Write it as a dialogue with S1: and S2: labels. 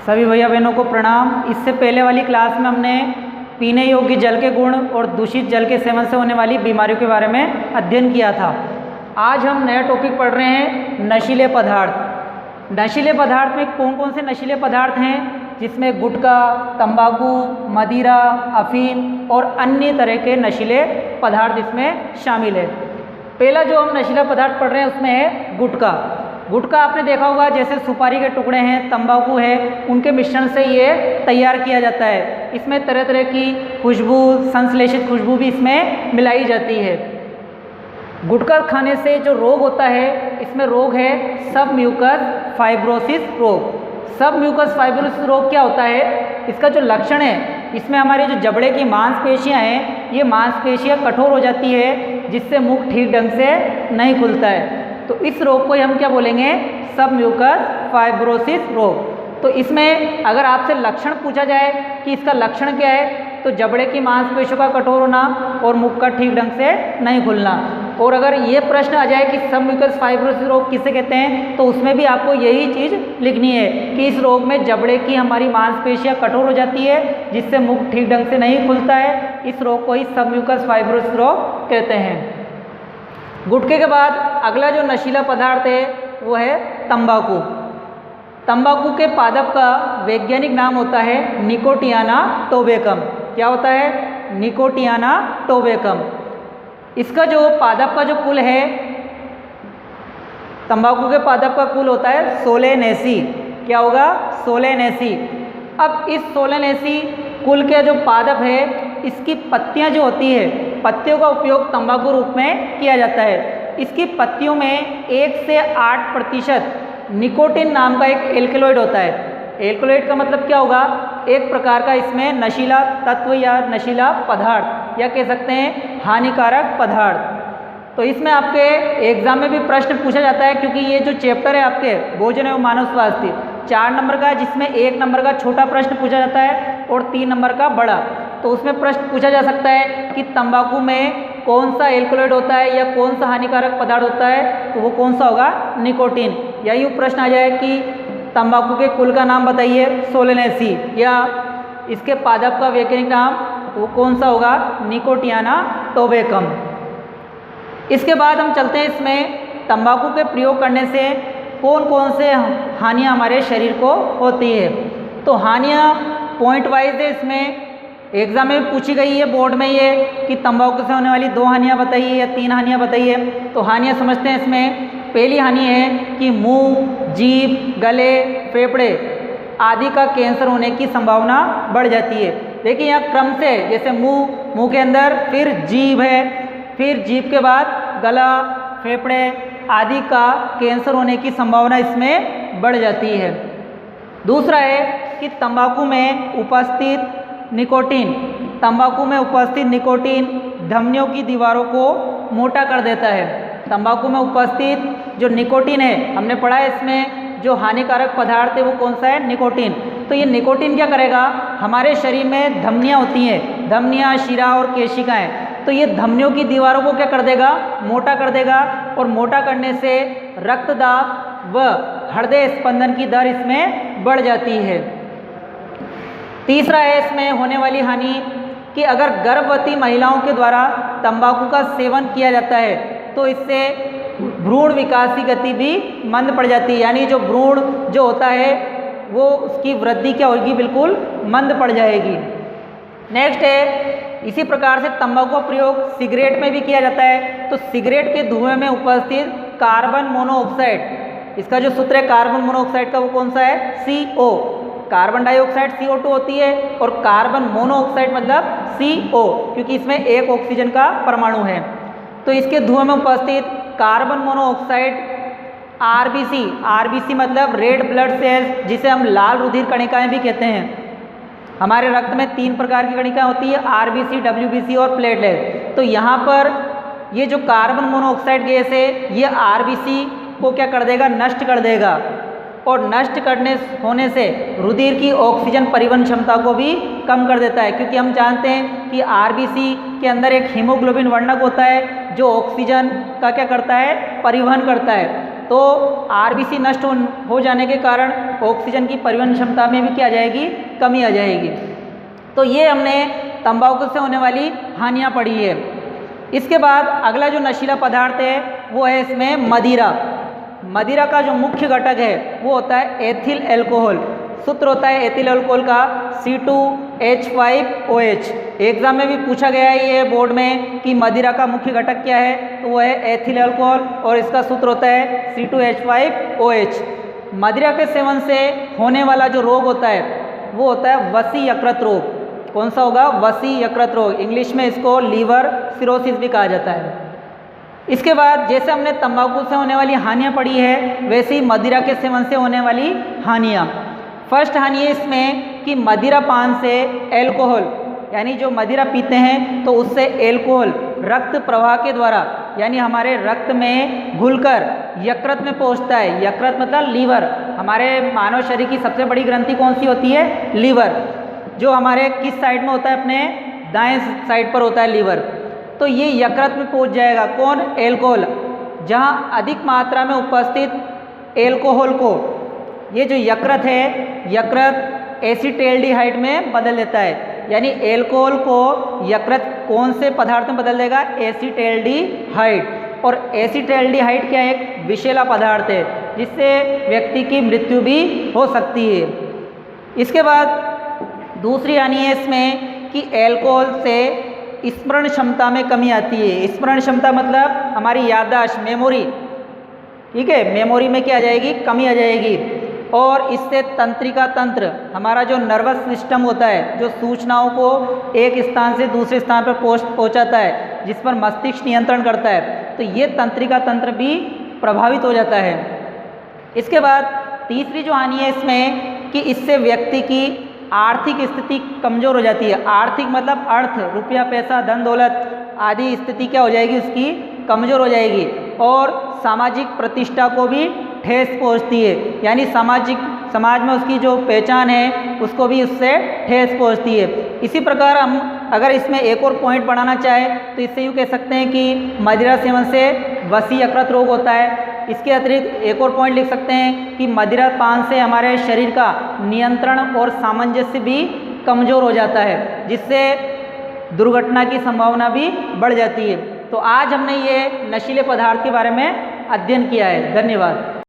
S1: सभी भैया बहनों को प्रणाम। इससे पहले वाली क्लास में हमने पीने योग्य जल के गुण और दूषित जल के सेवन से होने वाली बीमारियों के बारे में अध्ययन किया था। आज हम नया टॉपिक पढ़ रहे हैं नशीले पदार्थ। नशीले पदार्थ में कौन कौन से नशीले पदार्थ हैं, जिसमें गुटखा, तंबाकू, मदिरा, अफीम और अन्य तरह के नशीले पदार्थ इसमें शामिल है। पहला जो हम नशीला पदार्थ पढ़ रहे हैं उसमें है गुटखा। गुटखा आपने देखा होगा, जैसे सुपारी के टुकड़े हैं, तंबाकू है, उनके मिश्रण से ये तैयार किया जाता है। इसमें तरह तरह की खुशबू, संश्लेषित खुशबू भी इसमें मिलाई जाती है। गुटखा खाने से जो रोग होता है, इसमें रोग है सब म्यूकस फाइब्रोसिस रोग। सब म्यूकस फाइब्रोसिस रोग क्या होता है, इसका जो लक्षण है, इसमें हमारी जो जबड़े की मांसपेशियां हैं, ये मांसपेशियां कठोर हो जाती है, जिससे मुख ठीक ढंग से नहीं खुलता है। तो इस रोग को हम क्या बोलेंगे, सब म्यूकस फाइब्रोसिस रोग। तो इसमें अगर आपसे लक्षण पूछा जाए कि इसका लक्षण क्या है, तो जबड़े की मांसपेशियों का कठोर होना और मुख का ठीक ढंग से नहीं खुलना। और अगर ये प्रश्न आ जाए कि सब म्यूकस फाइब्रोसिस रोग किसे कहते हैं, तो उसमें भी आपको यही चीज़ लिखनी है कि इस रोग में जबड़े की हमारी मांसपेशियां कठोर हो जाती है, जिससे मुख ठीक ढंग से नहीं खुलता है। इस रोग को ही सब म्यूकस फाइब्रोसिस रोग कहते हैं। गुटखे के बाद अगला जो नशीला पदार्थ है वो है तंबाकू। तंबाकू के पादप का वैज्ञानिक नाम होता है निकोटियाना टोबैकम। क्या होता है, निकोटियाना टोबैकम। इसका जो पादप का जो कुल है, तंबाकू के पादप का कुल होता है सोलेनेसी। क्या होगा, सोलेनेसी। अब इस सोलेनेसी कुल के जो पादप है, इसकी पत्तियां जो होती है, पत्तियों का उपयोग तंबाकू रूप में किया जाता है। इसकी पत्तियों में 1 से 8% निकोटिन नाम का एक एल्कलॉइड होता है। एल्कलॉइड का मतलब क्या होगा, एक प्रकार का इसमें नशीला तत्व या नशीला पदार्थ, या कह सकते हैं हानिकारक पदार्थ। तो इसमें आपके एग्जाम में भी प्रश्न पूछा जाता है, क्योंकि ये जो चैप्टर है आपके भोजन एवं मानव स्वास्थ्य 4 नंबर का, जिसमें 1 नंबर का छोटा प्रश्न पूछा जाता है और 3 नंबर का बड़ा। तो उसमें प्रश्न पूछा जा सकता है कि तंबाकू में कौन सा एल्कलॉइड होता है या कौन सा हानिकारक पदार्थ होता है, तो वो कौन सा होगा, निकोटिन। या यूँ प्रश्न आ जाए कि तंबाकू के कुल का नाम बताइए, सोलेनेसी, या इसके पादप का वैज्ञानिक नाम, तो वो कौन सा होगा, निकोटियाना टोबैकम। इसके बाद हम चलते हैं इसमें तंबाकू के प्रयोग करने से कौन कौन से हानियाँ हमारे शरीर को होती है। तो हानियाँ पॉइंट वाइज है, इसमें एग्जाम में पूछी गई है बोर्ड में ये कि तंबाकू से होने वाली 2 हानियाँ बताइए या 3 हानियाँ बताइए। तो हानियाँ समझते हैं इसमें। पहली हानि है कि मुंह, जीभ, गले, फेफड़े आदि का कैंसर होने की संभावना बढ़ जाती है। देखिए यहाँ क्रम से, जैसे मुंह के अंदर, फिर जीभ है, फिर जीभ के बाद गला, फेफड़े आदि का कैंसर होने की संभावना इसमें बढ़ जाती है। दूसरा है कि तंबाकू में उपस्थित निकोटीन, तंबाकू में उपस्थित निकोटीन धमनियों की दीवारों को मोटा कर देता है। तंबाकू में उपस्थित जो निकोटीन है, हमने पढ़ा है इसमें जो हानिकारक पदार्थ है वो कौन सा है, निकोटीन। तो ये निकोटीन क्या करेगा, हमारे शरीर में धमनियाँ होती हैं, धमनियाँ, शिरा और केशिकाएँ, तो ये धमनियों की दीवारों को क्या कर देगा, मोटा कर देगा। और मोटा करने से रक्तदाब व हृदय स्पंदन की दर इसमें बढ़ जाती है। तीसरा है इसमें होने वाली हानि कि अगर गर्भवती महिलाओं के द्वारा तंबाकू का सेवन किया जाता है, तो इससे भ्रूण विकास की गति भी मंद पड़ जाती है। यानी जो भ्रूण जो होता है वो उसकी वृद्धि क्या होगी, बिल्कुल मंद पड़ जाएगी। नेक्स्ट है, इसी प्रकार से तंबाकू का प्रयोग सिगरेट में भी किया जाता है। तो सिगरेट के धुएं में उपस्थित कार्बन मोनोऑक्साइड, इसका जो सूत्र है कार्बन मोनोऑक्साइड का, वो कौन सा है, CO। कार्बन डाइऑक्साइड CO2 होती है और कार्बन मोनोऑक्साइड मतलब CO, क्योंकि इसमें एक ऑक्सीजन का परमाणु है। तो इसके धुएं में उपस्थित कार्बन मोनोऑक्साइड RBC मतलब रेड ब्लड सेल्स, जिसे हम लाल रुधिर कणिकाएं भी कहते हैं। हमारे रक्त में 3 प्रकार की कणिकाएं होती है, RBC, WBC और प्लेटलेट। तो यहाँ पर ये जो कार्बन मोनोऑक्साइड गैस है, ये RBC को क्या कर देगा, नष्ट कर देगा। और नष्ट करने होने से रुधिर की ऑक्सीजन परिवहन क्षमता को भी कम कर देता है, क्योंकि हम जानते हैं कि RBC के अंदर एक हीमोग्लोबिन वर्णक होता है जो ऑक्सीजन का क्या करता है, परिवहन करता है। तो आरबीसी नष्ट हो जाने के कारण ऑक्सीजन की परिवहन क्षमता में भी क्या आ जाएगी, कमी आ जाएगी। तो ये हमने तंबाकू से होने वाली हानियाँ पढ़ी है। इसके बाद अगला जो नशीला पदार्थ है वो है इसमें मदिरा। मदिरा का जो मुख्य घटक है वो होता है एथिल अल्कोहल। सूत्र होता है एथिल अल्कोहल का C2H5OH। एग्जाम में भी पूछा गया है ये बोर्ड में कि मदिरा का मुख्य घटक क्या है, तो वो है एथिल अल्कोहल और इसका सूत्र होता है C2H5OH। मदिरा के सेवन से होने वाला जो रोग होता है वो होता है वसी यकृत रोग। कौन सा होगा, वसी यकृत रोग। इंग्लिश में इसको लीवर सिरोसिस भी कहा जाता है। इसके बाद जैसे हमने तंबाकू से होने वाली हानियाँ पढ़ी है वैसे ही मदिरा के सेवन से होने वाली हानियाँ। फर्स्ट हानि है इसमें कि मदिरा पान से एल्कोहल, यानी जो मदिरा पीते हैं तो उससे एल्कोहल रक्त प्रवाह के द्वारा यानी हमारे रक्त में घुलकर यकृत में पहुंचता है। यकृत मतलब लीवर। हमारे मानव शरीर की सबसे बड़ी ग्रंथि कौन सी होती है, लीवर, जो हमारे किस साइड में होता है, अपने दाएं साइड पर होता है लीवर। तो ये यकृत में पहुंच जाएगा कौन, एल्कोहल। जहाँ अधिक मात्रा में उपस्थित एल्कोहल को ये जो यकृत है, यकृत एसिटेल्डिहाइड में बदल देता है। यानी एल्कोहल को यकृत कौन से पदार्थ में बदल देगा, एसिटेल्डिहाइड। और एसिटेल्डिहाइड क्या है, एक विषैला पदार्थ है जिससे व्यक्ति की मृत्यु भी हो सकती है। इसके बाद दूसरी हानि है इसमें कि एल्कोहल से स्मरण क्षमता में कमी आती है। स्मरण क्षमता मतलब हमारी याददाश्त, मेमोरी, ठीक है, मेमोरी में क्या आ जाएगी, कमी आ जाएगी। और इससे तंत्रिका तंत्र, हमारा जो नर्वस सिस्टम होता है, जो सूचनाओं को एक स्थान से दूसरे स्थान पर पहुंचाता है, जिस पर मस्तिष्क नियंत्रण करता है, तो ये तंत्रिका तंत्र भी प्रभावित हो जाता है। इसके बाद तीसरी जो हानि है इसमें कि इससे व्यक्ति की आर्थिक स्थिति कमज़ोर हो जाती है। आर्थिक मतलब अर्थ, रुपया पैसा धन दौलत आदि स्थिति क्या हो जाएगी, उसकी कमज़ोर हो जाएगी। और सामाजिक प्रतिष्ठा को भी ठेस पहुंचती है, यानी समाज में उसकी जो पहचान है उसको भी उससे ठेस पहुंचती है। इसी प्रकार हम अगर इसमें एक और पॉइंट बढ़ाना चाहें तो इससे यूँ कह सकते हैं कि मदिरा सेवन से वसी यकृत रोग होता है। इसके अतिरिक्त एक और पॉइंट लिख सकते हैं कि मदिरा पान से हमारे शरीर का नियंत्रण और सामंजस्य भी कमज़ोर हो जाता है, जिससे दुर्घटना की संभावना भी बढ़ जाती है। तो आज हमने ये नशीले पदार्थ के बारे में अध्ययन किया है। धन्यवाद।